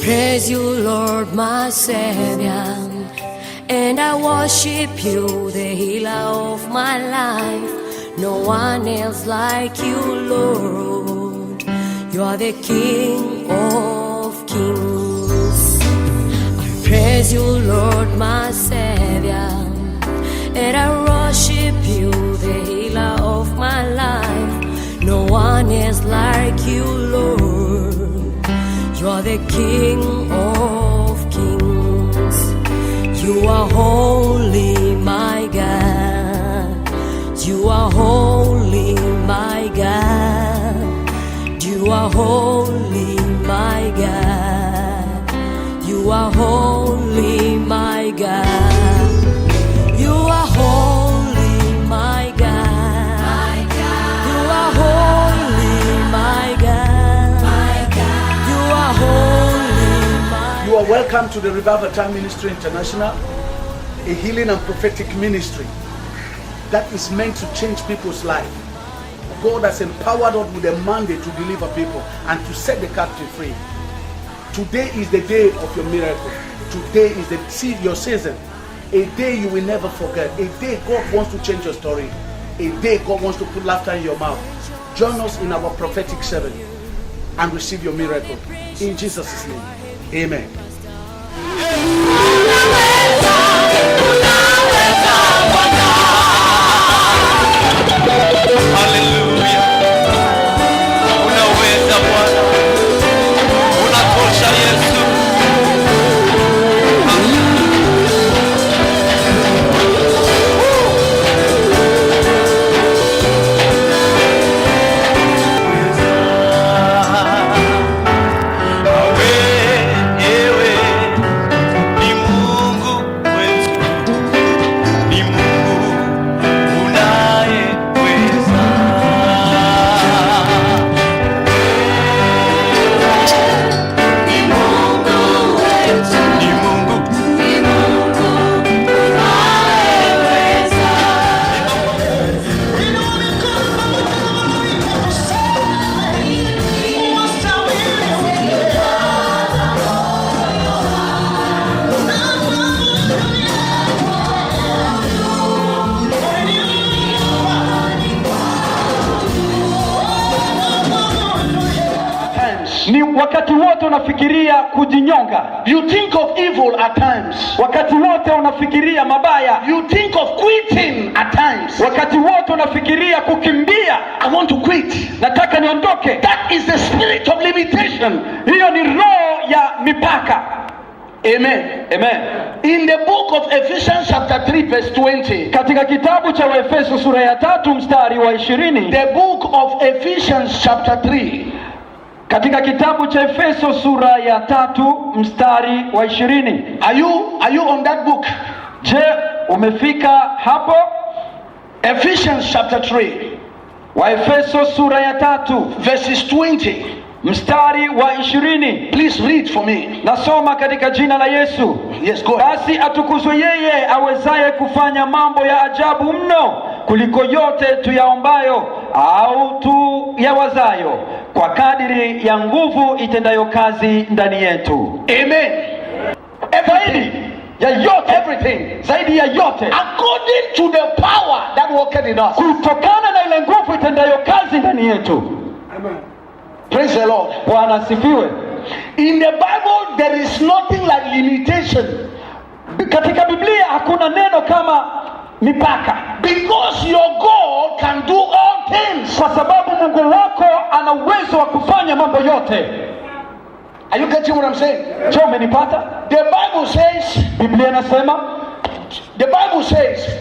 praise you, Lord, my Savior, and I worship you, the healer of my life. No one else like you, Lord. You are the King of kings. I praise you, Lord, my Savior, and I worship you, the healer of my life. No one else like you, Lord. You are the King of kings. You are holy, my God. You are holy, my God. You are holy, my God. You are holy, my God. You are holy, my God. You are holy, my God. You are holy, my God. You are welcome to the Revival Time Ministry International, a healing and prophetic ministry that is meant to change people's life. God has empowered us with a mandate to deliver people and to set the captive free. Today is the day of your miracle. Today is your season. A day you will never forget. A day God wants to change your story. A day God wants to put laughter in your mouth. Join us in our prophetic service and receive your miracle. In Jesus' name, amen. Hallelujah. Unaweza Bwana. Unatosha Yesu. Ni wakati wote unafikiria kujinyonga. You think of evil at times. Wakati wote unafikiria mabaya. You think of quitting at times. Wakati wote unafikiria kukimbia. I want to quit. Nataka niondoke. That is the spirit of limitation. Hiyo ni roho ya mipaka. Amen. Amen. In the book of Ephesians chapter 3 verse 20. Katika kitabu cha Waefeso sura ya 3 mstari wa 20. The book of Ephesians chapter 3. Katika kitabu cha Efeso sura ya 3 mstari wa 20. Are you on that book? Je, umefika hapo? Ephesians chapter 3. Waefeso sura ya 3 verses 20. Mstari wa 20. Please read for me. Nasoma katika jina la Yesu. Yes, go. Basi atukuzwe yeye awezaye kufanya mambo ya ajabu mno kuliko yote tuyaombayo au tuyawazayo, kwa kadiri ya nguvu itendayo kazi ndani yetu. Amen. Zaidi ya yote, everything, zaidi ya yote, according to the power that worketh in us, kutokana na ile nguvu itendayo kazi ndani yetu. Amen. Praise the Lord. Bwana asifiwe. In the Bible there is nothing like limitation. Katika Biblia hakuna neno kama mipaka. Because your God can do all things. Kwa sababu Mungu wako ana uwezo wa kufanya mambo yote. Are you getting what I'm saying? Je, umenipata? The Bible says, Biblia inasema,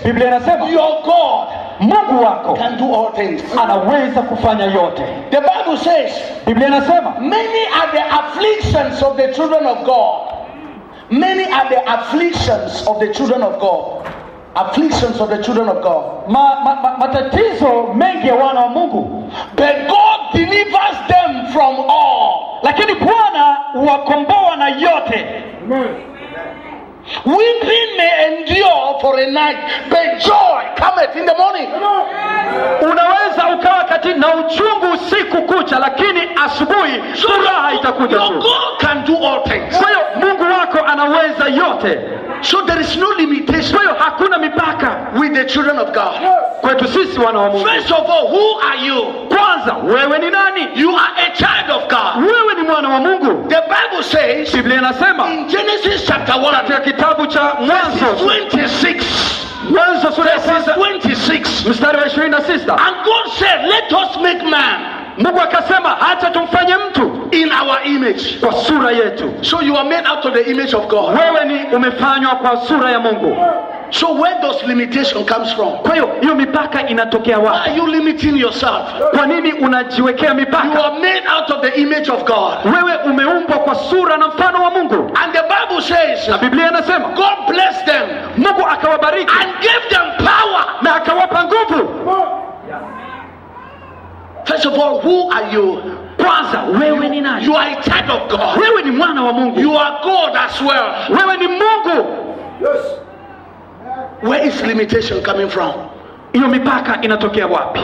Biblia inasema your God, Mungu wako, can do all things. Anaweza kufanya yote. The Bible says, Biblia inasema, many are the afflictions of the children of God. Many are the afflictions of the children of God. Afflictions of the children of God. Matatizo mengi ya wana wa Mungu. But God delivers them from all. Lakini Bwana huwakomboa na yote. Weeping may endure for a night, but joy cometh in the morning. Unaweza ukawa na uchungu usiku kucha, lakini asubuhi furaha itakuja tu. God can do all things. Kwa hiyo Mungu wako anaweza yote. So there is no limitation. Kwa hiyo hakuna mipaka with the children of God. Kwetu sisi wana wa Mungu. First of all, who are you? Kwanza, wewe ni nani? You are a child of God. Wewe ni mwana wa Mungu. The Bible says, Biblia inasema in Genesis chapter 1, katika kitabu cha Mwanzo 26, Mwanzo sura ya 26, mstari wa 26. and God said, let us make man. Mungu akasema acha tumfanye mtu in our image. kwa sura yetu. So you are made out of the image of God. Wewe ni umefanywa kwa sura ya Mungu. So where does limitation comes from? Kwa hiyo mipaka inatokea wapi? Why are you limiting yourself? Kwa nini unajiwekea mipaka? You are made out of the image of God. Wewe umeumbwa kwa sura na mfano wa Mungu. And the Bible says, na Biblia inasema God blessed them. Mungu akawabariki and gave them power. Na akawapa nguvu. First of all, who are you? Kwanza, wewe ni nani? You are a child of God. Wewe ni mwana wa Mungu. You are God as well. Wewe ni Mungu. Yes. Where is limitation coming from? Hiyo mipaka inatokea wapi?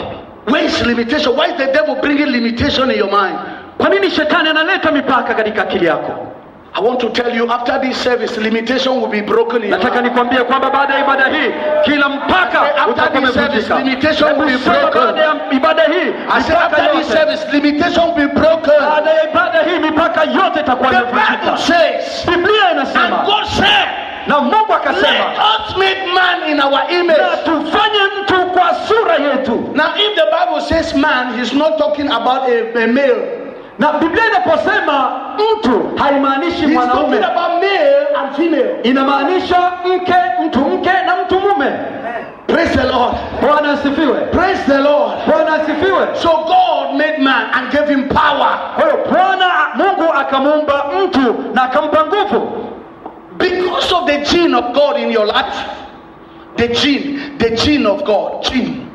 Where is limitation? Why is the devil bringing limitation in your mind? Kwa nini shetani analeta mipaka katika akili yako? I want to tell you, after this service, limitation will be broken in your Nataka nikwambie kwamba baada ya ibada hii kila mpaka utakuwa umevunjika. Limitation will be broken. Baada ya ibada hii, after this service, limitation will be broken. Baada ya ibada hii mipaka yote itakuwa imevunjika. The Bible says, Biblia inasema, and God said, na Mungu akasema, let us make man in our image. Na tufanye mtu kwa sura yetu. Now if the Bible says man, he's not talking about a male. Na Biblia inaposema mtu haimaanishi mwanaume. He's talking about male and female. Inamaanisha mtu mke na mtu mume. Praise the Lord. Bwana asifiwe. Praise the Lord. Bwana asifiwe. So God made man and gave him power. Kwa hiyo Mungu akamuumba mtu na akampa nguvu. Because of the gene of God in your life. The gene of God. Gene.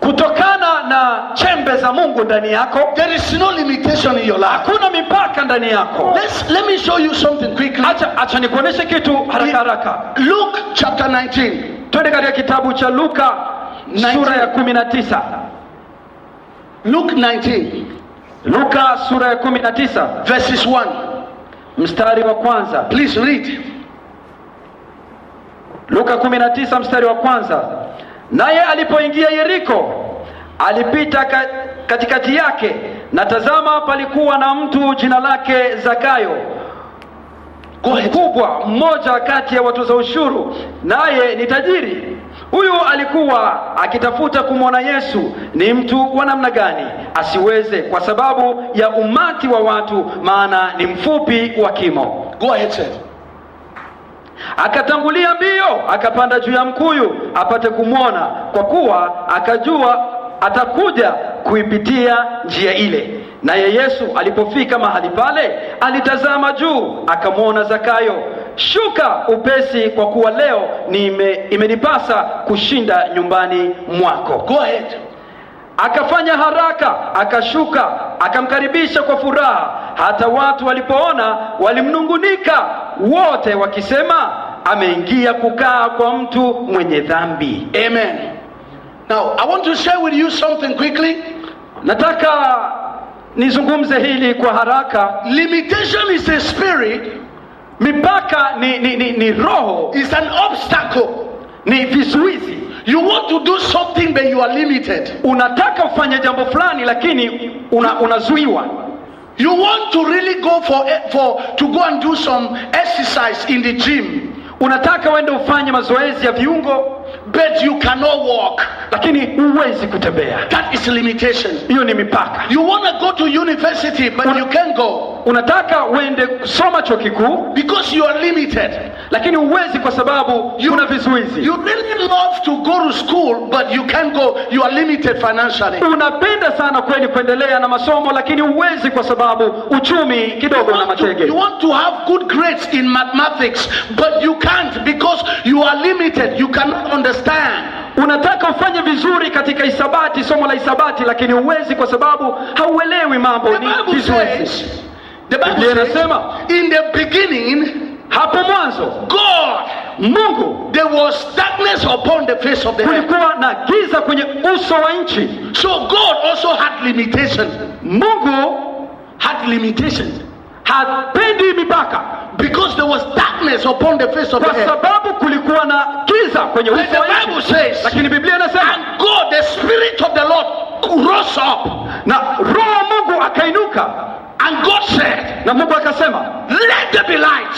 Kutokana na chembe za Mungu ndani yako, there is no limitation in your life. Hakuna mipaka ndani yako. Let me show you something quickly. Acha nikuoneshe kitu haraka. Luke chapter 19. Twende katika kitabu cha Luka sura ya 19. Luke 19. Luka sura ya 19 verses 1. Mstari wa kwanza. Please read. Luka 19 mstari wa kwanza. Naye alipoingia Yeriko, alipita katikati yake, na tazama palikuwa na mtu jina lake Zakayo, mkubwa mmoja kati ya watoza ushuru, naye ni tajiri. Huyu alikuwa akitafuta kumwona Yesu ni mtu wa namna gani, asiweze kwa sababu ya umati wa watu, maana ni mfupi wa kimo. Go ahead, sir. Akatangulia mbio, akapanda juu ya mkuyu apate kumwona, kwa kuwa akajua atakuja kuipitia njia ile. Naye Yesu alipofika mahali pale, alitazama juu, akamwona Zakayo. Shuka upesi, kwa kuwa leo imenipasa kushinda nyumbani mwako. Go ahead. Akafanya haraka, akashuka, akamkaribisha kwa furaha. Hata watu walipoona walimnungunika wote, wakisema, ameingia kukaa kwa mtu mwenye dhambi. Amen. Now, I want to share with you something quickly. Nataka nizungumze hili kwa haraka. Limitation is a spirit. Mipaka ni roho. It's an obstacle. Ni vizuizi. You want to do something but you are limited. Unataka ufanye jambo fulani lakini unazuiwa. You want to really go to go and do some exercise in the gym. Unataka uende ufanye mazoezi ya viungo, but you cannot walk. Lakini huwezi kutembea. That is limitation. Hiyo ni mipaka. You want to go to university but you can't go. Unataka uende kusoma chuo kikuu because you are limited. Lakini huwezi kwa sababu kuna vizuizi. You really love to go to school but you can't go. You are limited financially. Unapenda sana kweli kuendelea na masomo, lakini huwezi kwa sababu uchumi kidogo na matege. You want to have good grades in mathematics but you can't because you are limited. You cannot understand. Unataka ufanye vizuri katika hisabati, somo la hisabati, lakini huwezi kwa sababu hauelewi mambo. Ni vizuizi. The Bible says, inasema, in the beginning, hapo mwanzo, God Mungu, there was darkness upon the face of the earth. kulikuwa na giza kwenye uso wa nchi. So God also had limitations. Mungu Had limitations. hapendi mipaka, Because there was darkness upon the face of kwa the earth. sababu kulikuwa na giza kwenye But uso the wa Bible nchi. says, Lakini Biblia inasema, and God, the Spirit of the Lord, rose up. na Roho wa Mungu akainuka, And God said, na Mungu akasema, let there be light.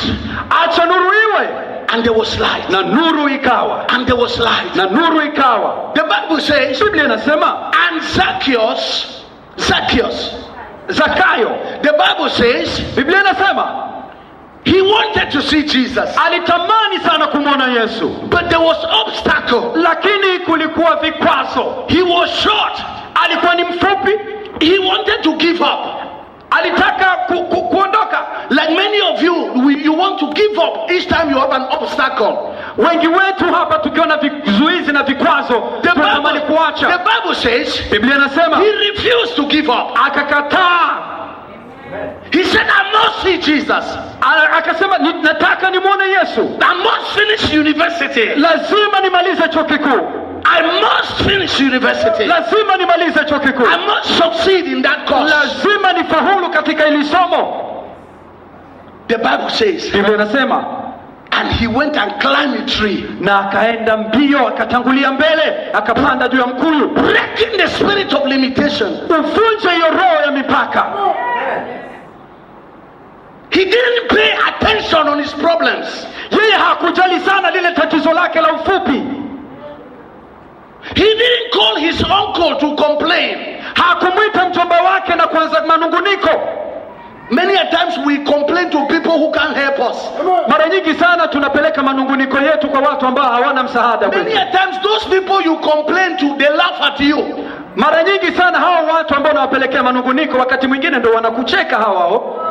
acha nuru iwe, And there was light. na nuru ikawa, And there was light. na nuru ikawa. The Bible says, Biblia inasema, and Zacchaeus, Zakayo, the Bible says, Biblia inasema he wanted to see Jesus. alitamani sana kumwona Yesu, But there was obstacle. lakini kulikuwa vikwazo. He was short. Alikuwa ni mfupi, He wanted to give up. alitaka kuondoka. Like many of you, you want to give up each time you have an obstacle. Wengi wetu hapa tukiona vizuizi na vikwazo tunatamani The kuacha. Bible says Biblia inasema he refused to give up. akakataa, He said, I must see Jesus. akasema nataka nimwone Yesu, I must finish university. lazima nimalize chuo kikuu, I must finish university. lazima nimalize chuo kikuu, I must succeed in that course. lazima nifaulu katika hili somo. The Bible says, Biblia inasema and he went and climbed a tree, na akaenda mbio, akatangulia mbele, akapanda juu ya mkuyu, breaking the spirit of limitation. uvunje hiyo roho ya mipaka. He didn't pay attention on his problems. Yeye hakujali sana lile tatizo lake la ufupi. He didn't call his uncle to complain. Hakumwita mjomba wake na kuanza manunguniko. Many a times we complain to people who can't help us. Mara nyingi sana tunapeleka manunguniko yetu kwa watu ambao hawana msaada Many kwetu. a times those people you complain to, they laugh at you. Mara nyingi sana hao watu ambao nawapelekea manunguniko wakati mwingine ndio wanakucheka hao.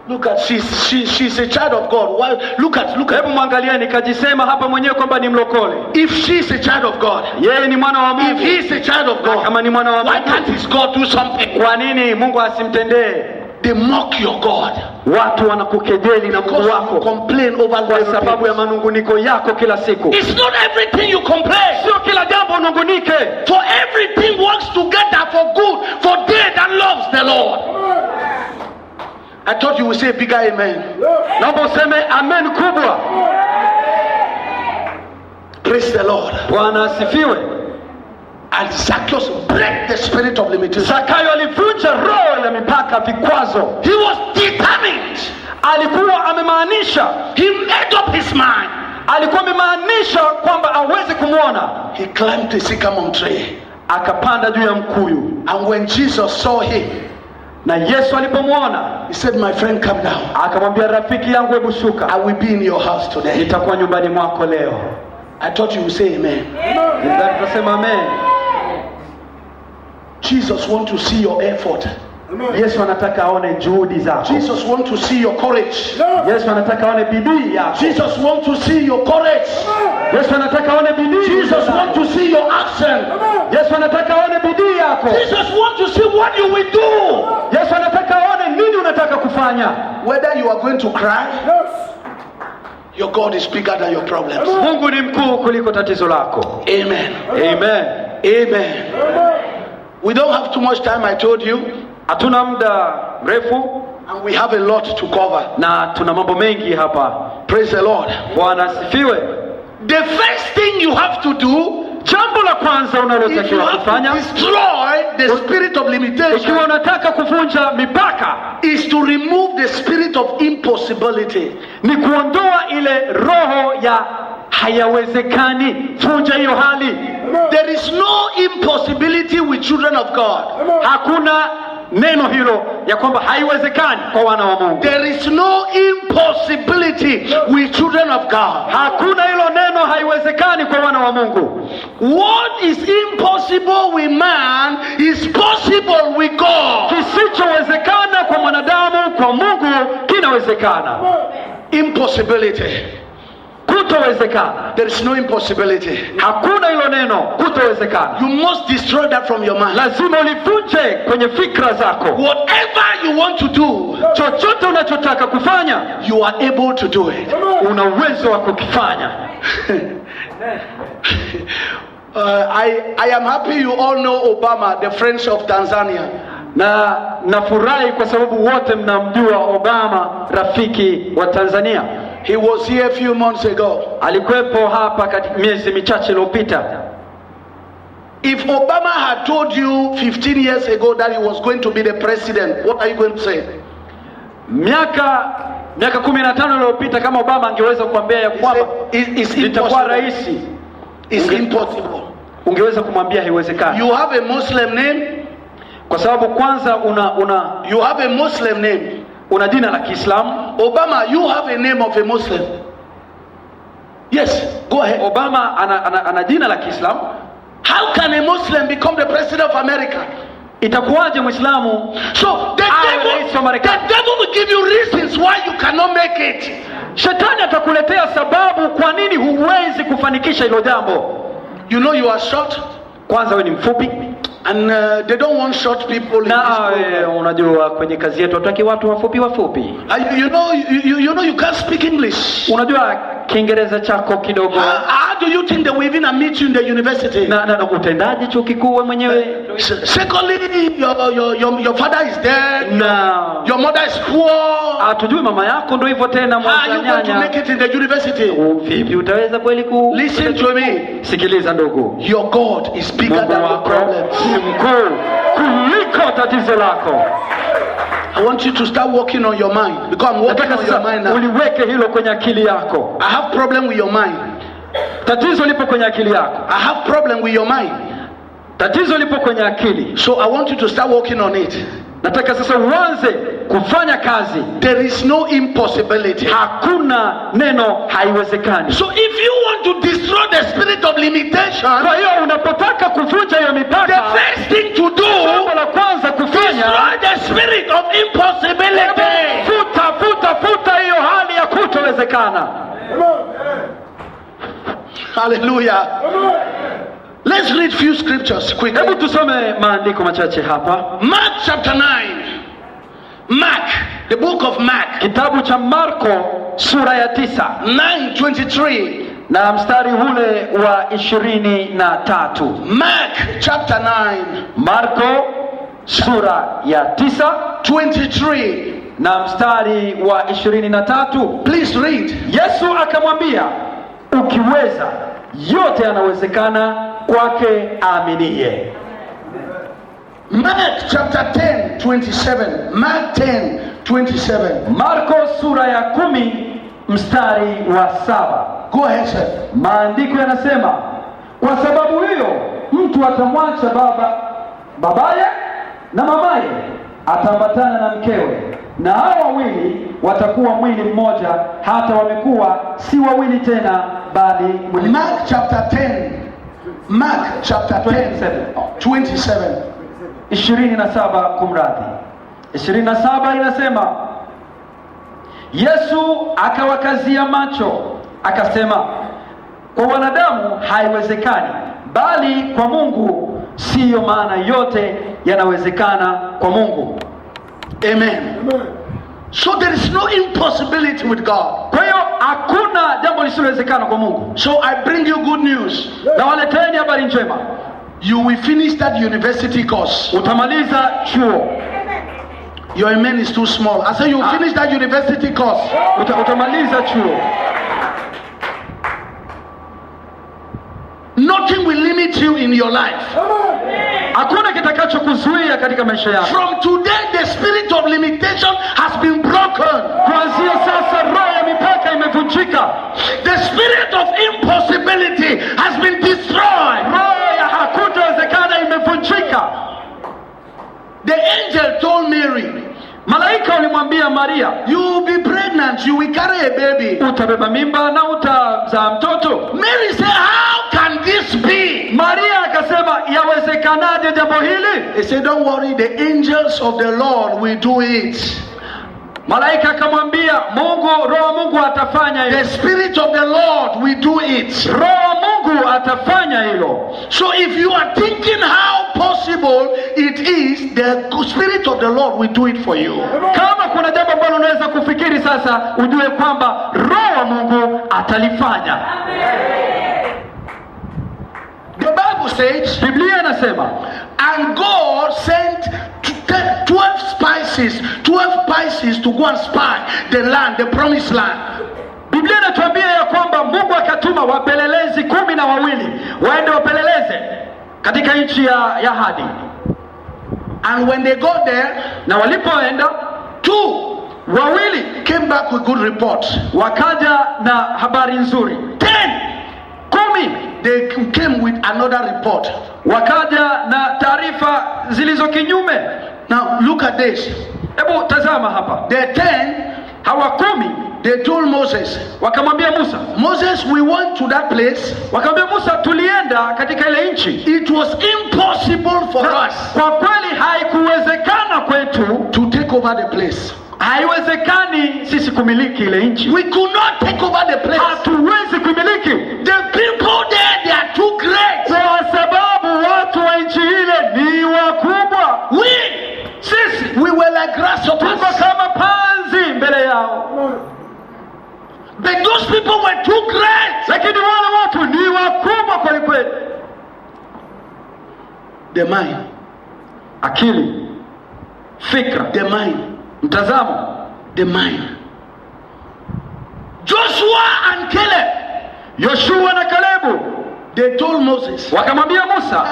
Look at, she's a child of God. Why? Look at. Hebu mwangalieni, kajisema hapa mwenyewe kwamba ni mlokole. If she's a child of God, Yeye ni mwana wa if Mungu. he's a child of God, Kama ni mwana wa why can't Mungu, his God do something? kwa nini Mungu asimtendee? They mock your God Watu wanakukejeli na Mungu because you wako complain over kwa little sababu ya things. manunguniko yako kila siku. It's not everything you complain. Sio kila jambo unungunike. For everything works together for good for they that loves the Lord. I thought you would say bigger amen. Naomba useme amen kubwa. Praise the Lord. Bwana asifiwe. And Zacchaeus break the spirit of limitation. Zakayo alivunja roho ya mipaka, vikwazo. He was determined. Alikuwa amemaanisha, He made up his mind. alikuwa amemaanisha kwamba aweze kumwona. He climbed the sycamore tree. Akapanda juu ya mkuyu. And when Jesus saw him, Na Yesu alipomwona, he said, my friend, come down. akamwambia, rafiki yangu, hebu shuka. I will be in your house today. Nitakuwa nyumbani mwako leo. I thought you would say amen. Ndio tunasema amen. Jesus wants to see your effort. Yesu anataka aone juhudi zako. Jesus wants to see your courage. Yesu anataka aone bidii yako. Jesus wants to see your courage. Yesu anataka aone bidii. Jesus wants to see your action. Yesu anataka aone bidii yako. Jesus wants to see what you will do. Yesu anataka aone nini unataka kufanya. Whether you are going to cry, your God is bigger than your problems. Mungu ni mkuu kuliko tatizo lako. Amen. Amen. Amen. We don't have too much time, I told you. Hatuna muda mrefu And we have a lot to cover. na tuna mambo mengi hapa. Praise the Lord. Bwana asifiwe. The first thing you have to do, Jambo la kwanza if you unalotakiwa have to kufanya destroy the spirit of ikiwa limitation, unataka kuvunja mipaka is to remove the spirit of impossibility. ni kuondoa ile roho ya hayawezekani. Vunja hiyo hali. There is no impossibility with children of God. Hakuna neno hilo ya kwamba haiwezekani kwa wana wa Mungu. There is no impossibility with children of God. Hakuna hilo neno haiwezekani kwa wana wa Mungu. What is impossible with man is possible with God. Kisichowezekana kwa mwanadamu, kwa Mungu kinawezekana. Impossibility. kutowezekana. There is no impossibility. Hakuna hilo neno kutowezekana. You must destroy that from your mind. Lazima ulivunje kwenye fikra zako. Whatever you want to do, chochote unachotaka kufanya, you are able to do it. Una uwezo wa kukifanya. I am happy you all know Obama, the Friends of Tanzania. Na nafurahi kwa sababu wote mnamjua Obama, rafiki wa Tanzania. He was here a few months ago. Alikuwepo hapa katika miezi michache iliyopita. If Obama had told you 15 years ago that he was going to be the president, what are you going to say? Miaka 15 iliyopita kama Obama angeweza kuambia ya kwamba itakuwa rais, it's impossible. Ungeweza kumwambia haiwezekani. You have a Muslim name? Kwa sababu kwanza you have a Muslim name. Una jina la Kiislamu. Obama, you have a name of a Muslim. Yes, go ahead. Obama ana jina la Kiislamu. How can a Muslim become the president of America? Itakuwaje Muislamu? So the devil will give you reasons why you cannot make it. Shetani atakuletea sababu kwa nini huwezi kufanikisha hilo jambo. You know you are short. Kwanza wewe ni mfupi. And they don't want short people in this program. Unajua kwenye kazi yetu hataki watu wafupi. You know you can't speak English. Unajua Kiingereza chako kidogo. How do you think they will even admit you in the university? Na utendaji chuo kikuu mwenyewe. Secondly, your father is dead. Your mother is poor. Hatujui mama yako ndio hivyo tena mwanyanya. You going to make it in the university? Vipi utaweza kweli Listen to me. Sikiliza ndugu. Your God is bigger than your problems. Mkuu kuliko tatizo lako. I want you to start working on your mind, because I'm working on your mind now. Uliweke hilo kwenye akili yako. I have problem with your mind. Tatizo lipo kwenye akili yako. I have problem with your mind. Tatizo lipo kwenye akili. So I want you to start working on it. Nataka sasa uanze kufanya kazi. There is no impossibility. Hakuna neno haiwezekani. So if you want to destroy the spirit of limitation, kwa hiyo unapotaka kuvunja hiyo mipaka, the first thing to do, jambo la kwanza kufanya, destroy the spirit of impossibility. Futa hiyo hali ya kutowezekana. Hallelujah. Let's read few scriptures quickly. Hebu tusome maandiko machache hapa. Mark chapter 9. Mark, the book of Mark. Kitabu cha Marko sura ya 9. 9:23. Na mstari ule wa 23. Mark chapter 9. Marko sura ya 9 23. Na mstari wa 23. Please read. Yesu akamwambia, ukiweza yote yanawezekana kwake aaminie. Mark chapter 10:27. Mark 10:27. Marko sura ya 10 mstari wa 7. Go ahead, sir. Maandiko yanasema, kwa sababu hiyo mtu atamwacha babaye na mamaye, ataambatana na mkewe, na hao wawili watakuwa mwili mmoja, hata wamekuwa si wawili tena bali mwili. Mark chapter 10. Mark chapter 10 27. 27 kumradhi. 27 inasema, Yesu akawakazia macho akasema, kwa wanadamu haiwezekani, bali kwa Mungu siyo, maana yote yanawezekana kwa Mungu. Amen. So there is no impossibility with God. Kwa hiyo hakuna jambo lisilowezekana kwa Mungu. So I bring you good news. Na waleteni habari njema. You will finish that university course. Utamaliza chuo. Your amen is too small. I say you will finish that university course. Utamaliza chuo. Nothing will limit you in your life. Hakuna kitakachokuzuia katika maisha yako. From today the spirit of limitation has been broken. Kuanzia sasa roho ya mipaka imevunjika. The spirit of impossibility has been destroyed. Roho ya hakutawezekana imevunjika. The angel told Mary, malaika ulimwambia Maria, you will be pregnant, you will carry a baby. Utabeba mimba na utazaa mtoto. Mary said, how can this be? Maria akasema, yawezekanaje jambo hili? He said, don't worry, the angels of the Lord will do it. Malaika akamwambia Mungu, Roho Mungu atafanya hilo. The Spirit of the Lord will do it. Roho Mungu atafanya hilo. So if you are thinking how possible it is, the Spirit of the Lord will do it for you. Kama kuna jambo ambalo unaweza kufikiri sasa, ujue kwamba Roho wa Mungu atalifanya. The Bible says, Biblia inasema, and God sent 12 spices to go and spy the land, the promised land. Biblia inatuambia ya kwamba Mungu akatuma wapelelezi 12 waende wapeleleze katika nchi ya ahadi. And when they got there, na walipoenda, 2 came back with good reports. Wakaja na habari nzuri. 10 they came with another report. Wakaja na taarifa zilizo kinyume. Now look at this. Hebu tazama hapa. The 10, hawa 10, they told Moses, wakamwambia Musa, Moses, we went to that place. Wakamwambia Musa, tulienda katika ile nchi. It was impossible for us. Kwa kweli haikuwezekana kwetu to take over the place. Haiwezekani sisi kumiliki ile nchi. We could not take over the place. Hatuwezi kumiliki. The people there, they are too great. Kwa sababu watu wa nchi ile ni wakubwa. Sisi we were like grasshoppers. Kama panzi mbele yao. But those people were too great. Lakini wale watu ni wakubwa kweli kweli. The mind, akili, fikra, the mind, mtazamo, the mind. Joshua and Caleb, Yoshua na Kalebu, they told Moses, wakamwambia Musa,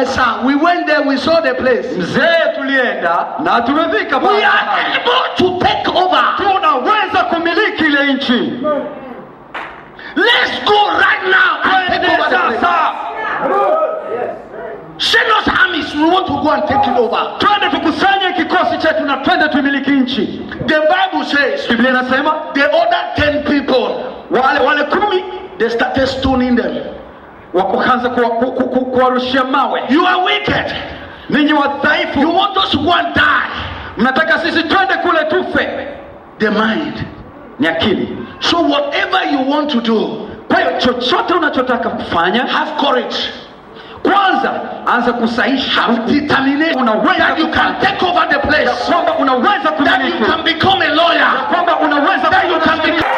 sir, we went there, we saw the place. Mzee, tulienda na tumefika pale. We are able to take over. Tunaweza kumiliki ile nchi. Let's go right now and take over the place. Send us armies, we want to go and take it over. Twende tukusanye kikosi chetu na twende tumiliki nchi. The Bible says, Biblia inasema, the other 10 people, wale 10, they started stoning them. Wakaanza kuwarushia mawe. You are wicked. Ninyi wadhaifu. You want us to go and die. Mnataka sisi twende kule tufe. The mind, ni akili. So whatever you want to do, kwa hiyo chochote unachotaka kufanya, have courage. Kwanza anza kusaisha, have determination that you can take over the place, kwamba unaweza kumiliki, that you can become a lawyer, kwamba unaweza, that you can become.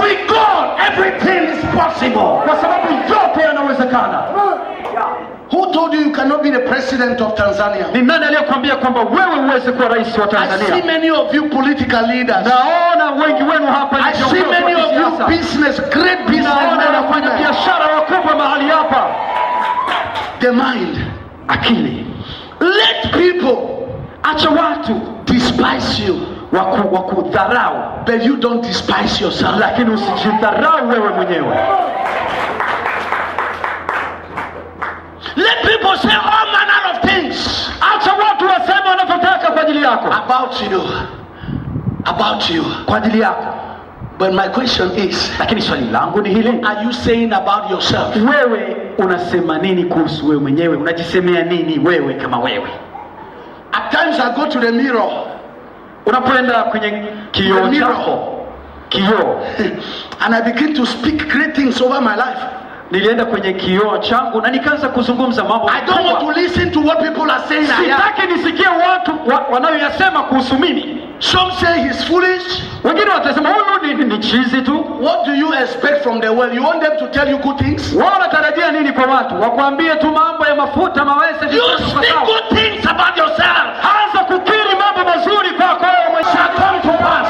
With God everything is possible, kwa sababu yote yanawezekana. Who told you you cannot be the president of Tanzania? Ni nani aliyekwambia kwamba wewe uweze kuwa rais wa Tanzania? I see many of you political leaders. Naona wengi wenu hapa ni viongozi. I see many of you business, great businessmen. Naona wanafanya biashara wakubwa mahali hapa. The mind, akili. Let people, acha watu despise you, wakudharau, but you don't despise yourself. Lakini usijidharau wewe mwenyewe. Let people say all manner of things. Acha watu waseme wanavyotaka kwa ajili yako. About you. Kwa ajili yako. But my question is, lakini swali langu ni hili, what are you saying about yourself? Wewe unasema nini kuhusu wewe mwenyewe? Unajisemea nini wewe kama wewe? At times I go to the mirror. Unapoenda kwenye kioo chako, kioo, and I begin to speak great things over my life. Nilienda kwenye kioo changu na nikaanza kuzungumza mambo. I don't want to listen to what people are saying. Sitaki nisikie watu wanayoyasema kuhusu mimi. Some say he's foolish. Wengine watasema huyu ni chizi tu. What do you expect from the world? You want them to tell you good things? Wao wanatarajia nini kwa watu? Wakwambie tu mambo ya mafuta mawese. You speak good things about yourself. Anza kukiri mambo mazuri kwako wewe mwenyewe. Shall come to pass.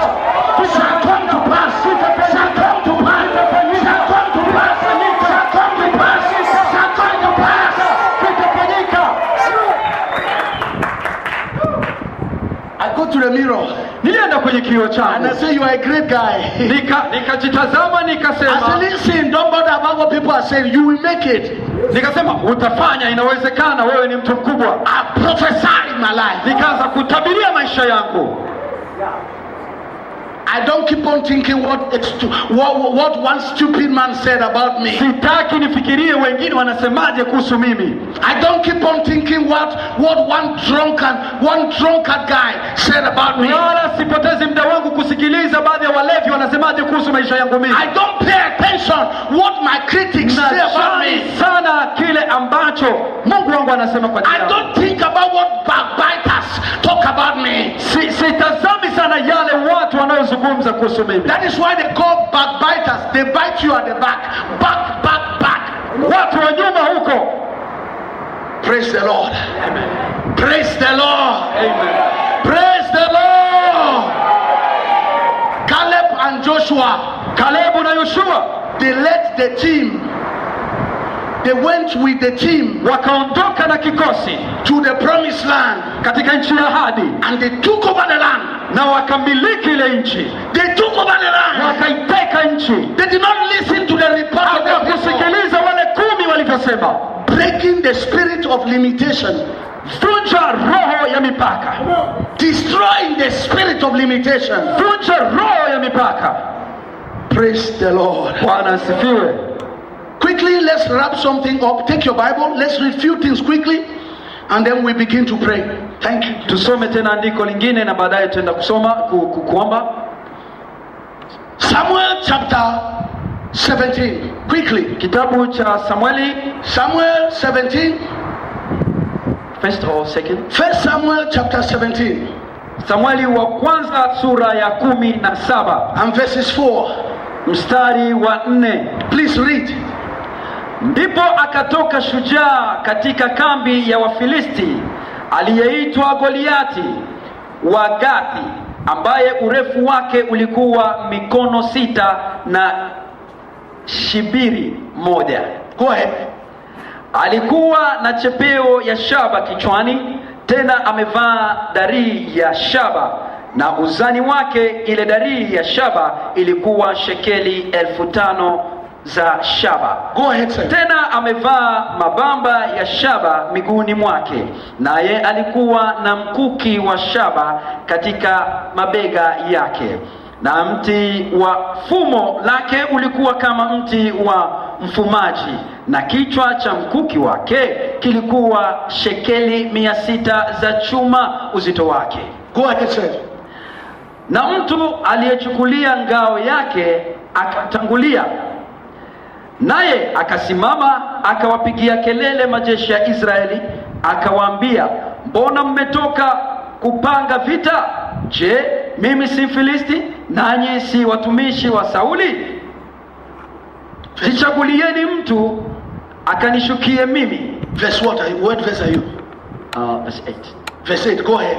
Shall come to pass. Shall come to pass. Shall come to pass. Shall come to pass. Shall come to pass. Kitafanyika. I go to the mirror. Nilienda kwenye kioo changu. And I say you are a great guy. Nikajitazama nikasema. I say listen, don't bother about what people are saying. You will make it. Nikasema utafanya, inawezekana, wewe ni mtu mkubwa. I prophesy in my life. Nikaanza kutabiria maisha yangu. I don't keep on thinking what one stupid man said about me. Sitaki nifikirie wengine wanasemaje kuhusu mimi. I don't keep on thinking what one drunkard guy said about me. Wala sipotezi muda kusikiliza baadhi ya walevi wanasemaje kuhusu maisha yangu mimi. I don't pay attention what my critics say about me. Sana kile ambacho Mungu wangu anasema kwa ajili yangu. I don't think about what backbiters talk about me. Sitazami sana yale watu wanayozungumza kuhusu mimi. That is why they call backbiters. They bite you at the back. Back. Watu wa nyuma huko. Praise the Lord. Amen. Praise the Lord. Amen. Praise the Lord. Caleb and Joshua. Kalebu na Yoshua. They led the team. They went with the team. Wakaondoka na kikosi To the promised land. katika nchi ya ahadi. And they took over the land. Na wakamiliki ile nchi. They took over the land. Wakaiteka nchi. They did not listen to the report of the people. Kusikiliza wale 10 walivyosema. Breaking the spirit of limitation. Vunja roho ya mipaka. Destroying the spirit of limitation. Vunja roho ya mipaka. Praise the Lord. Bwana asifiwe. Quickly, let's wrap something up. Take your Bible. Let's read few things quickly, and then we begin to pray. Thank you. Tusome tena andiko lingine na baadaye tutaenda kusoma kuomba. Samuel chapter 17. Quickly. Kitabu cha Samueli. Samuel 17. First or second? First Samuel chapter 17. Samueli wa kwanza sura ya 17. And verses 4. Mstari wa 4. Please read. Ndipo akatoka shujaa katika kambi ya Wafilisti aliyeitwa Goliati wa Gathi, ambaye urefu wake ulikuwa mikono 6 na shibiri 1. Go ahead. Alikuwa na chepeo ya shaba kichwani, tena amevaa darii ya shaba, na uzani wake ile darii ya shaba ilikuwa shekeli 5,000 za shaba. Go ahead, sir. Tena amevaa mabamba ya shaba miguuni mwake, naye alikuwa na mkuki wa shaba katika mabega yake, na mti wa fumo lake ulikuwa kama mti wa mfumaji, na kichwa cha mkuki wake kilikuwa shekeli 600 za chuma uzito wake. Go ahead, sir. Na mtu aliyechukulia ngao yake akatangulia, naye akasimama akawapigia kelele majeshi ya Israeli, akawaambia, mbona mmetoka kupanga vita? Je, mimi si Filisti, nanyi si watumishi wa Sauli? Jichagulieni mtu akanishukie mimi. Verse what verse are you? Verse 8. Verse 8, go ahead.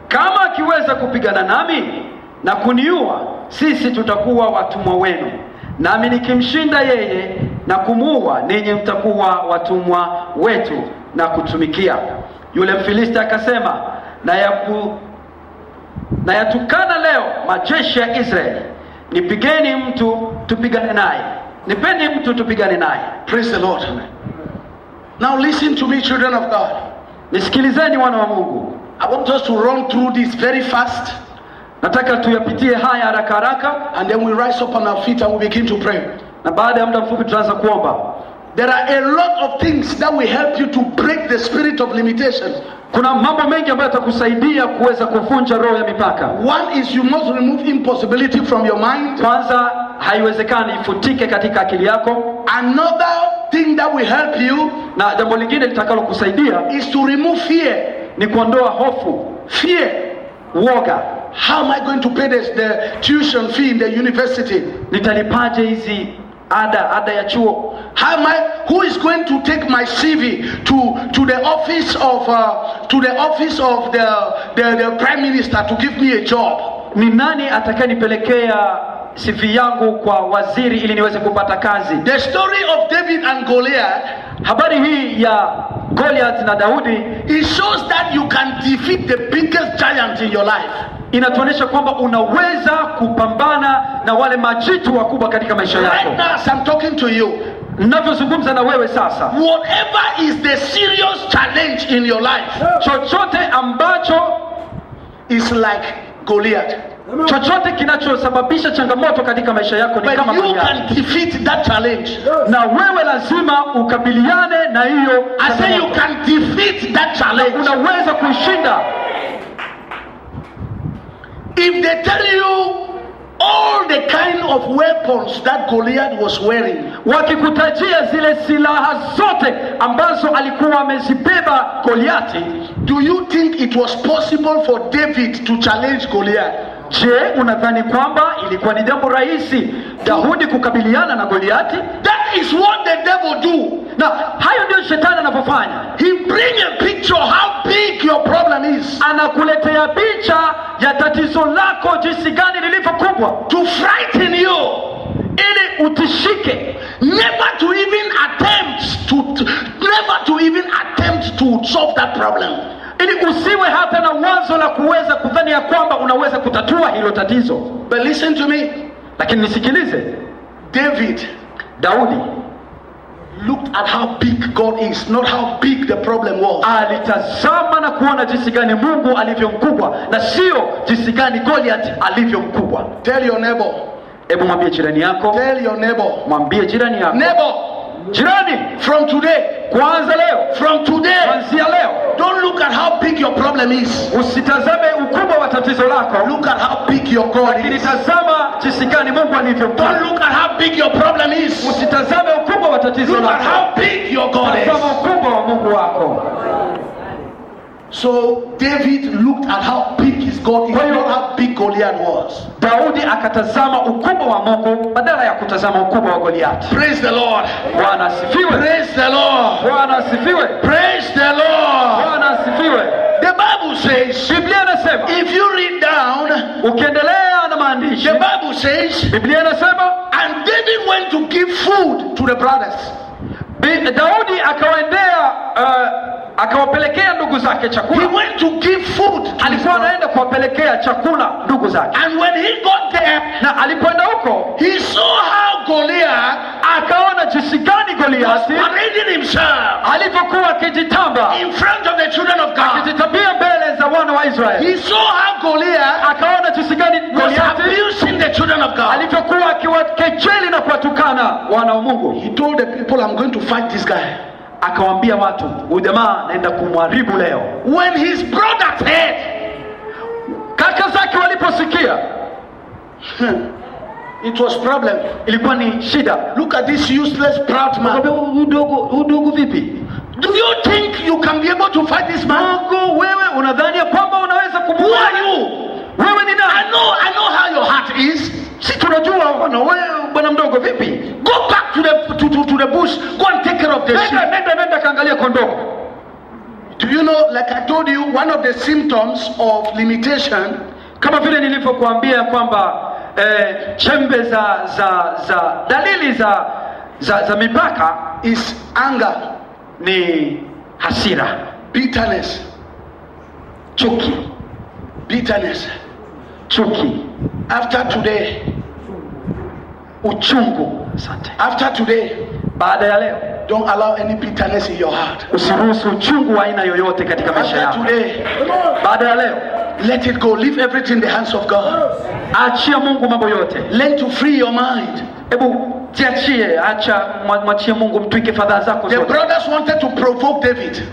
Kama akiweza kupigana nami na kuniua, sisi tutakuwa watumwa wenu, nami nikimshinda yeye na kumuua, ninyi mtakuwa watumwa wetu na kutumikia. Yule Mfilisti akasema, na yatukana leo majeshi ya Israeli, nipigeni mtu tupigane naye. Nipeni mtu tupigane naye. Praise the Lord. Now listen to me, children of God. Nisikilizeni wana wa Mungu. I want us to run through this very fast. Nataka tuyapitie haya haraka haraka, and then we rise up on our feet and we begin to pray. Na baada ya muda mfupi tutaanza kuomba. There are a lot of things that will help you to break the spirit of limitation. Kuna mambo mengi ambayo yatakusaidia kuweza kuvunja roho ya mipaka. One is you must remove impossibility from your mind. Kwanza, haiwezekani ifutike katika akili yako. Another thing that will help you, na jambo lingine litakalo kusaidia, is to remove fear. Ni kuondoa hofu. Fear, uoga. How am I going to pay the tuition fee in the university? Nitalipaje hizi ada ya chuo? How am I? Who is going to take my CV to the office of the prime minister to give me a job? Ni nani atakayenipelekea CV yangu kwa waziri ili niweze kupata kazi? The story of David and Goliath, habari hii ya Goliath na Daudi, it shows that you can defeat the biggest giant in your life. Inatuonyesha kwamba unaweza kupambana na wale majitu wakubwa katika maisha yako. Right now as I'm talking to you, ninavyozungumza na wewe sasa, whatever is the serious challenge in your life, chochote ambacho is like Goliath, chochote kinachosababisha changamoto katika maisha yako ni kama Goliath. But you can defeat that challenge. Na wewe lazima ukabiliane na hiyo. I say you can defeat that challenge. Unaweza kuishinda. If they tell you all the kind of weapons that Goliath was wearing, wakikutajia zile silaha zote ambazo alikuwa amezibeba Goliati, do you think it was possible for David to challenge Goliath? Je, unadhani kwamba ilikuwa ni jambo rahisi Daudi kukabiliana na Goliati? That is what the devil do. Na hayo ndio shetani anapofanya. He bring a picture how big your problem is. Anakuletea picha ya tatizo lako jinsi gani lilivyo kubwa, to frighten you, ili utishike, never to even attempt to solve that problem, ili usiwe hata na wazo la kuweza kudhani ya kwamba unaweza kutatua hilo tatizo. But listen to me. Lakini nisikilize. Daudi looked at how big God is, not how big the problem was. Alitazama na kuona jinsi gani Mungu alivyo mkubwa na sio jinsi gani Goliath alivyo mkubwa. Tell your neighbor. Hebu mwambie jirani yako. Tell your neighbor. Mwambie jirani yako. Neighbor. Jirani, from today, kuanza leo, from today, kuanzia leo, don't look at how big your problem is. Usitazame ukubwa wa tatizo lako. Look at how big your God is. Tazama jinsi gani Mungu alivyo mkubwa. Don't look at how big your problem is. Usitazame ukubwa wa tatizo lako. Look at how big your God is. Tazama ukubwa wa Mungu wako. So David looked at how big his God is, not how big Goliath was. Daudi akatazama ukubwa wa Mungu badala ya kutazama ukubwa wa Goliath. Praise the Lord. Bwana asifiwe. Praise the Lord. Bwana asifiwe. Praise the Lord. Bwana asifiwe. The Bible says, Biblia inasema, if you read down, ukiendelea na maandishi, the Bible says, Biblia inasema, and David went to give food to the brothers. Daudi akawaendea akawapelekea ndugu zake chakula. He went to give food. Alikuwa anaenda kuwapelekea chakula ndugu zake. And when he got there, na alipoenda huko, he saw how Goliath, akaona jinsi gani Goliath parading himself alivyokuwa akijitamba in front of the children of God. Akijitambia mbele za wana wa Israeli. He saw how Goliath, akaona jinsi gani Goliath abusing the children of God. Alivyokuwa akiwakejeli na kuwatukana wana wa Mungu. He told the people, I'm going to fight this guy. Akawaambia watu, huyu jamaa naenda kumharibu leo. When his brothers heard, kaka zake waliposikia, it was problem. Ilikuwa ni shida. Look at this useless proud man. Udogo vipi? Do you think you can be able to fight this man? Mungu, wewe unadhani kwamba unaweza kumua? Who are you? Wewe ni nani? I know how your heart is. Si tunajua bwana, wewe bwana mdogo vipi? Go back to the bush. Go and take care of the sheep. Nenda kaangalia kondoo. Do you know, like I told you, one of the symptoms of limitation, kama vile nilivyokuambia kwamba chembe za dalili za mipaka is anger, ni hasira, bitterness, chuki, bitterness, chuki. After today, uchungu. Asante. After today, baada ya leo, don't allow any bitterness in your heart. Usiruhusu uchungu wa aina yoyote katika maisha yako. After today, baada ya leo, let it go. Leave everything in the hands of God. Achia Mungu mambo yote. Learn to free your mind. Hebu jiachie, acha mwachie Mungu, mtwike fadhaa zako zote. The brothers wanted to provoke David.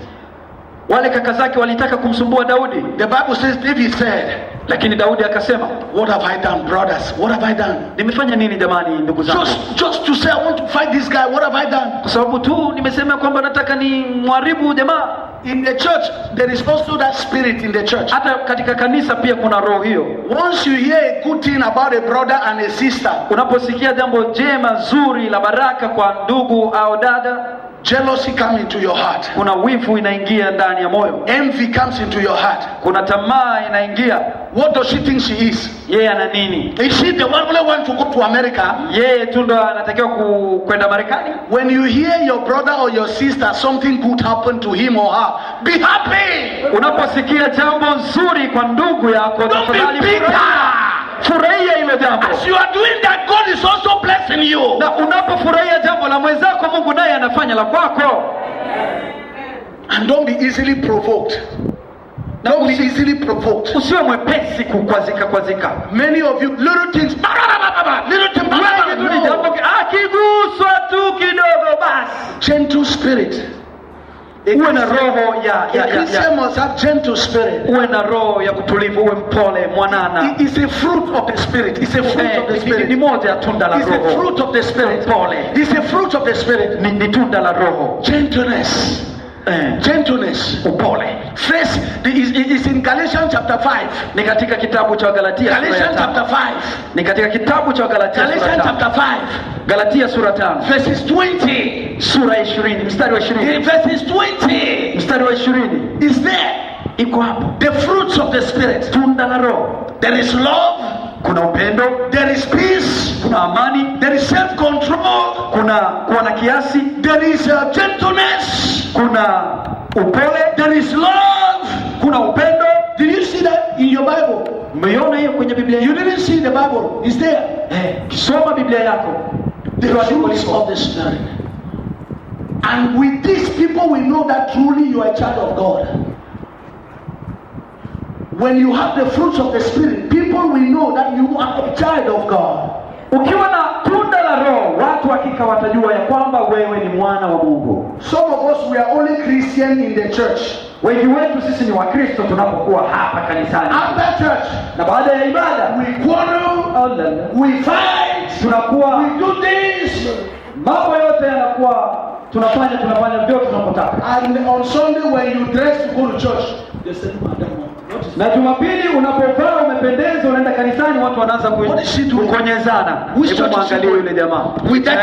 Wale kaka zake walitaka kumsumbua Daudi. The Bible says David said, lakini Daudi akasema, what have I done, brothers? What have I done? Nimefanya nini jamani ndugu zangu? Just to say I want to fight this guy. What have I done? Kwa sababu tu nimesema kwamba nataka ni mharibu jamaa. In the church there is also that spirit in the church. Hata katika kanisa pia kuna roho hiyo. Once you hear a good thing about a brother and a sister, unaposikia jambo jema zuri la baraka kwa ndugu au dada, jealousy comes into your heart. Kuna wivu inaingia ndani ya moyo. Envy comes into your heart. Kuna tamaa inaingia. What does she think she is? Yeye ana nini? Is she the only one to go to America? Yeye tu ndo anatakiwa kwenda Marekani. When you hear your brother or your sister something good happen to him or her, be happy. Unaposikia jambo nzuri kwa ndugu yako, tafadhali furahia hilo jambo. As you are doing that, God is also blessing you. Na unapofurahia jambo la mwenzako, Mungu naye anafanya la kwako. And don't be easily provoked. Don't be easily provoked. Usiwe mwepesi kukwazika. Many of you, little things, little things, akiguswa tu kidogo basi. Gentle spirit. uwe na roho a Christian must have gentle spirit. Uwe na roho ya kutulivu, uwe mpole, mwanana. It is a fruit of the spirit. It's a fruit of the spirit. Ni moja ya tunda la roho. It's a fruit of the spirit. Pole. It's a fruit of the spirit. Ni tunda la roho. Gentleness. Gentleness. Upole. First is in Galatians chapter 5. Ni katika kitabu cha Galatia. Galatians chapter 5. Ni katika kitabu cha Galatia. Galatians chapter 5. Galatia sura 5. Verses 20. Sura 20, mstari wa 20. Verses 20. Mstari wa 20. Is there. Iko hapo. The fruits of the spirit. Tunda la roho. There is love. Kuna upendo. There is peace. Kuna amani. There is self-control. Kuna kuwa na kiasi. There is gentleness. Kuna upole. There is love. Kuna upendo. Did you see that in your Bible? Umeona hiyo kwenye Biblia? You didn't see the Bible. It's there. Kisoma Biblia yako. The fruits of the spirit. And with these people we know that truly you are a child of God. When you have the fruits of the spirit, people will know that you are a child of God. Ukiwa na tunda la roho, watu hakika watajua ya kwamba wewe ni mwana wa Mungu. Some of us we are only Christian in the church. Wengi wetu sisi ni Wakristo tunapokuwa hapa kanisani. After church, na baada ya ibada, we quarrel, we fight, tunakuwa we do things. Mambo yote yanakuwa tunafanya vyote tunapotaka. And on Sunday when you dress to go to church, they say, na Jumapili unapovaa umependeza unaenda kanisani, watu wanaanza kukonyezana. Hebu muangalie yule jamaa with that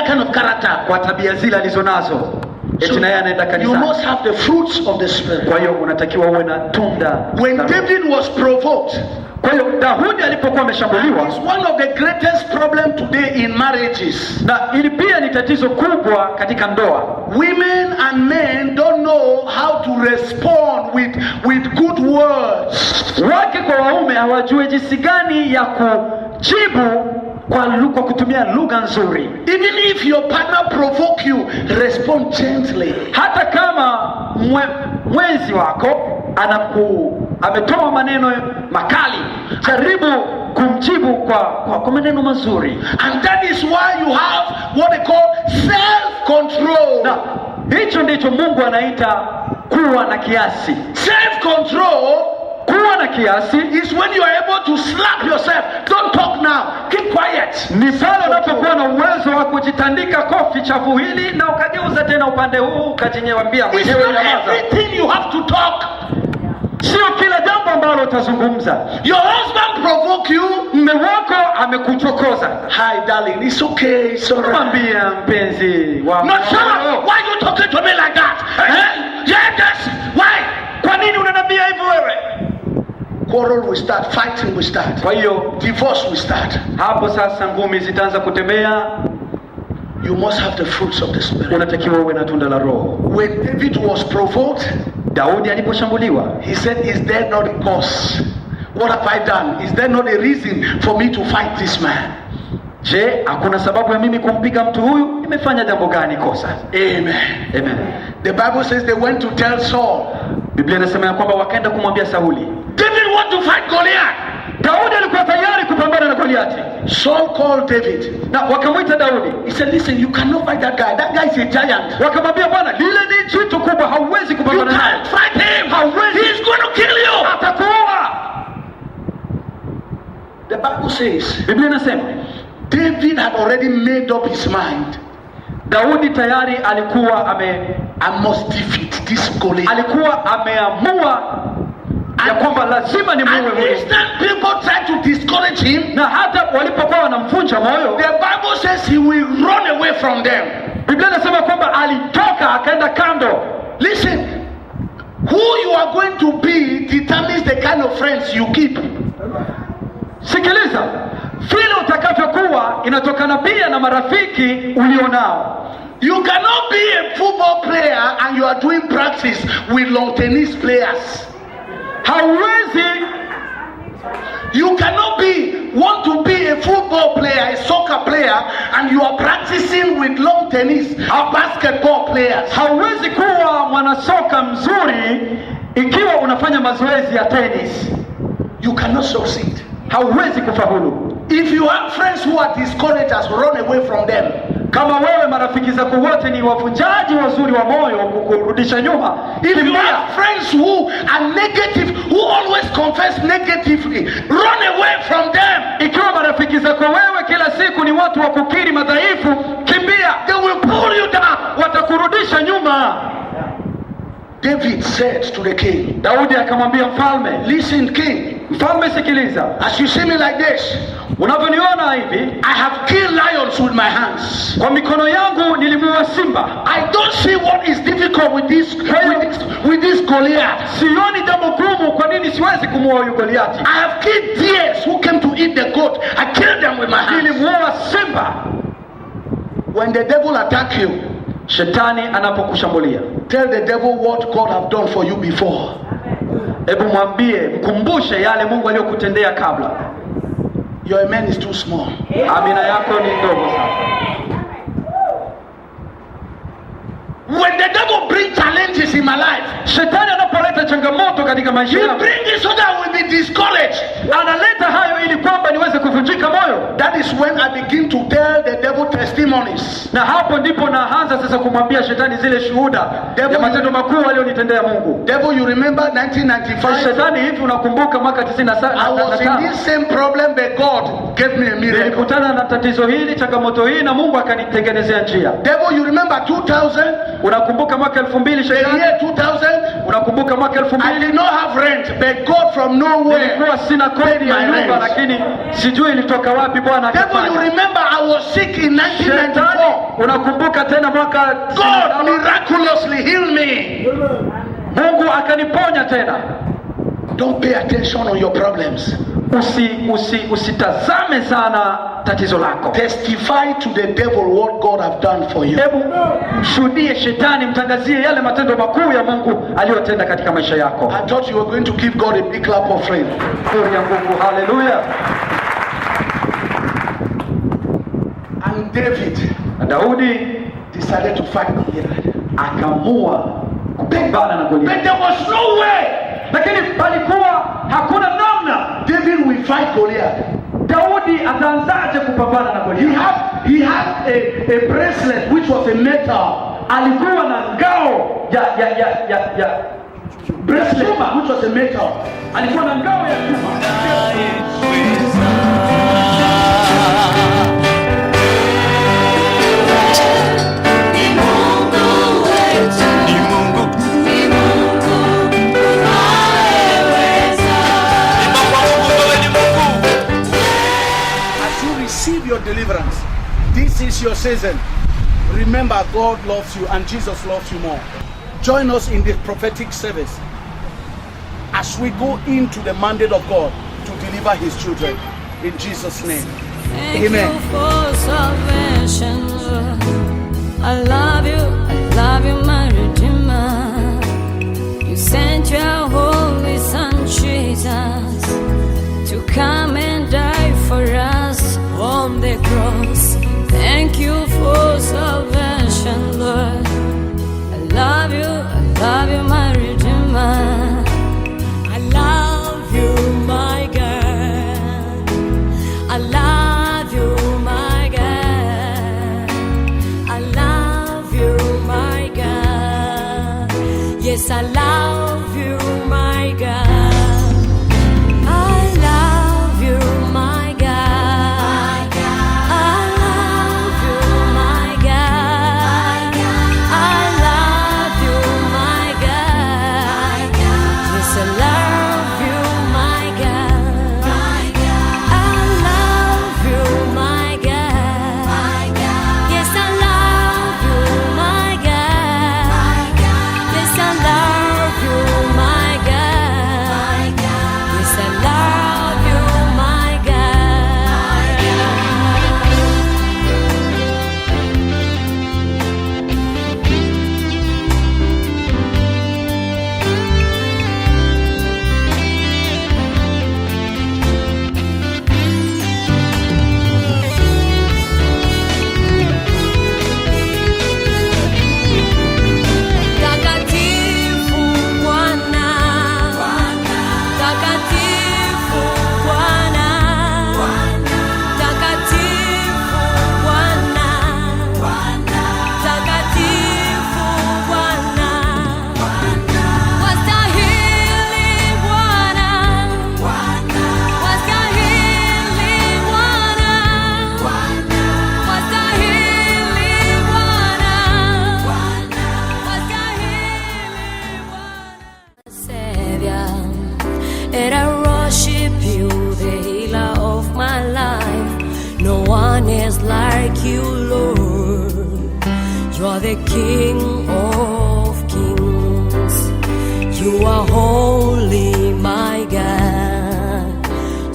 kind of character, kwa tabia zile alizonazo, eti naye anaenda kanisani. You must have the fruits of the spirit. Kwa hiyo unatakiwa uwe na tunda. When David was provoked, kwa hiyo Daudi alipokuwa ameshambuliwa, is one of the greatest problem today in marriages. Na ili pia ni tatizo kubwa katika ndoa. Women and men don't know how to respond with good words. Wake kwa waume hawajui jinsi gani ya kujibu kwa kutumia lugha nzuri. Even if your partner provoke you, respond gently. Hata kama mwenzi wako ametoa maneno makali, jaribu kumjibu kwa maneno mazuri. And that is why you have what they call self-control. Na hicho ndicho Mungu anaita kuwa na kiasi. Self-control, kuwa na kiasi, is when you are able to slap yourself. Don't talk now, keep quiet. Ni pale unapokuwa na uwezo wa kujitandika kofi chafu hili na ukageuza tena upande huu ukajinyewambia mwenyewe nyamaza. Everything you have to talk. Sio kila jambo ambalo utazungumza. Your husband provoke you, mume wako amekuchokoza. Hi darling, it's okay, it's all right. Mwambie mpenzi wangu. No sir, why you talking to me like that? Yes, why? Kwa nini unaniambia hivyo wewe? Quarrel will start, fighting will start. Kwa hiyo divorce will start. Hapo sasa ngumi zitaanza kutembea. You must have the fruits of the spirit. Unatakiwa uwe na tunda la roho. When David was provoked, Daudi aliposhambuliwa, he said, is there not a cause? What have I done? Is there not a reason for me to fight this man? Je, hakuna sababu ya mimi kumpiga mtu huyu? Nimefanya jambo gani kosa? Amen. Amen. The Bible says they went to tell Saul. Biblia inasema ya kwamba wakaenda kumwambia Sauli. David want to fight Goliath. Daudi alikuwa tayari kupambana na Goliathi. Saul called David. Na wakamwita Daudi. He said, listen, you cannot fight that guy. That guy is a giant. Wakamwambia bwana, lile ni jitu kubwa, hauwezi kupambana naye. You can't fight him. Hauwezi. He is going to kill you. Atakuua. The Bible says, Biblia inasema David had already made up his mind. Daudi tayari alikuwa I must defeat this Goliath. Alikuwa ameamua ya kwamba lazima ni muue huyo. Instant people try to discourage him. Na hata walipokuwa wanamvunja moyo, the Bible says he will run away from them. Biblia inasema kwamba alitoka akaenda kando. Listen, who you are going to be determines the kind of friends you keep. Sikiliza, vile utakavyokuwa inatokana pia na marafiki ulionao. You cannot be a football player and you are doing practice with lawn tennis players. Hauwezi. You cannot want to be a football player, a soccer player, and you are practicing with lawn tennis or basketball players. Hauwezi kuwa mwanasoka mzuri ikiwa unafanya mazoezi ya tennis. You cannot succeed. Hauwezi kufaulu. If you have friends who are discouragers, run away from them. Kama wewe marafiki zako wote ni wavunjaji wazuri wa moyo kukurudisha nyuma, if you have friends who are negative, who always confess negatively, run away from them. Ikiwa marafiki zako wewe kila siku ni watu wa kukiri madhaifu, kimbia. They will pull you down. Watakurudisha nyuma. David said to the king, Daudi akamwambia mfalme, listen king, mfalme sikiliza, as you see me like this, unavyoniona hivi, I have killed lions with my hands. kwa mikono yangu nilimuua simba. I don't see what is difficult with this Goliath. Sioni jambo gumu kwa nini siwezi kumuua huyu Goliati. I have killed deers who came to eat the goat. I killed them with my hands. Nilimuua simba. When the devil attack you, shetani anapokushambulia, tell the devil what God have done for you before. Hebu mwambie, mkumbushe yale Mungu aliyokutendea kabla. Your amen is too small. Amina yako ni ndogo sana. When the devil brings challenges in my life, shetani anapoleta changamoto katika maisha yangu, he brings it so that I will be discouraged. Analeta hayo ili kwamba niweze kuvunjika moyo. That is when I begin to tell the devil testimonies. Na hapo ndipo naanza sasa kumwambia shetani zile shuhuda ya matendo makuu aliyonitendea Mungu. Devil, you remember 1995? Shetani, hivi unakumbuka mwaka 97? I was in this same problem, but God gave me a miracle. Nilikutana na tatizo hili, changamoto hii, na Mungu akanitengenezea njia. Devil, you remember 2000? Unakumbuka mwaka 2000 shetani? The year 2000? Unakumbuka mwaka 2000? I did not have rent, but God from nowhere. Nilikuwa sina kodi ya nyumba, lakini sijui ilitoka wapi Bwana akafanya. Devil, you remember I was sick in 1994? Unakumbuka tena mwaka God miraculously healed me. Mungu akaniponya tena. Don't pay attention on your problems. Usitazame sana tatizo lako. Testify to the devil what God have done for you. Hebu mshuhudie shetani, mtangazie yale matendo makuu ya Mungu aliyotenda katika maisha yako. I thought you were going to give God a big clap of praise. Gloria a Mungu, hallelujah. And David, Daudi decided to fight Goliath. Akamua kupambana na Goliath. But there was no way. Lakini palikuwa hakuna namna. David will fight Goliath. Daudi ataanzaje kupambana na Goliath? He had a bracelet which was a metal. Alikuwa na ngao ya bracelet which was a metal. Alikuwa na ngao ya chuma. Your deliverance. This is your season. Remember, God loves you and Jesus loves you more. Join us in this prophetic service as we go into the mandate of God to deliver his children. In Jesus' name. Thank Amen. You for salvation, Lord. I love you, my Redeemer. You sent your holy Son Jesus to come and die for us on the cross. Thank you for salvation, Lord. I love you, my Redeemer. I love you, my God. I love you, my God. I love you, my God. Yes, I love you, my God. you, Lord. You're the King of kings. You are holy, my God.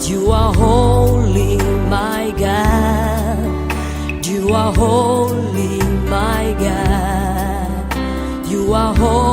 You are holy, my God. You are holy, my God. You are holy.